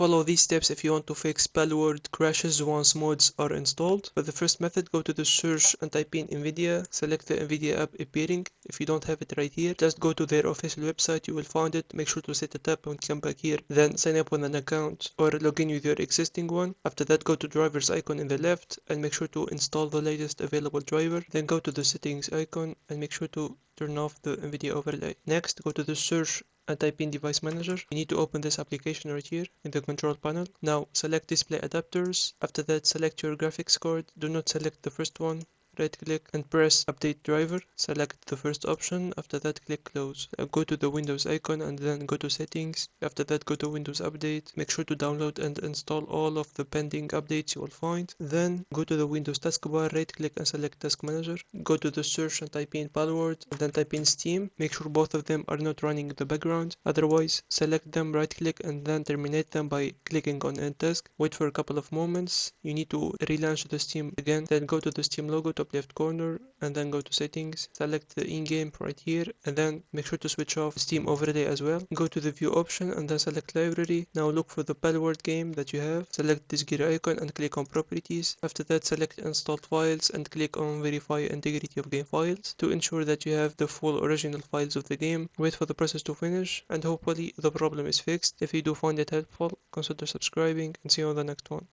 Follow these steps if you want to fix Palworld crashes once mods are installed. For the first method, go to the search and type in NVIDIA. Select the NVIDIA app appearing. If you don't have it right here, just go to their official website, you will find it. Make sure to set it up and come back here. Then sign up with an account or log in with your existing one. After that, go to driver's icon in the left and make sure to install the latest available driver. Then go to the settings icon and make sure to turn off the NVIDIA overlay. Next, go to the search and type in device manager. You need to open this application right here in the control panel. Now select display adapters. After that, select your graphics card. Do not select the first one. Right click and press update driver. Select the first option. After that, click close. Go to the Windows icon and then go to settings. After that, go to Windows update. Make sure to download and install all of the pending updates you will find. Then go to the Windows taskbar, right click and select task manager. Go to the search and type in Palworld and then type in Steam. Make sure both of them are not running in the background. Otherwise, select them, right click and then terminate them by clicking on end task. Wait for a couple of moments. You need to relaunch the Steam again. Then go to the Steam logo, top left corner, and then go to settings. Select the in-game right here and then make sure to switch off Steam overlay as well. Go to the view option and then select library. Now look for the Palworld game that you have. Select this gear icon and click on properties. After that, select installed files and click on verify integrity of game files to ensure that you have the full original files of the game. Wait for the process to finish and hopefully the problem is fixed. If you do find it helpful, consider subscribing and see you on the next one.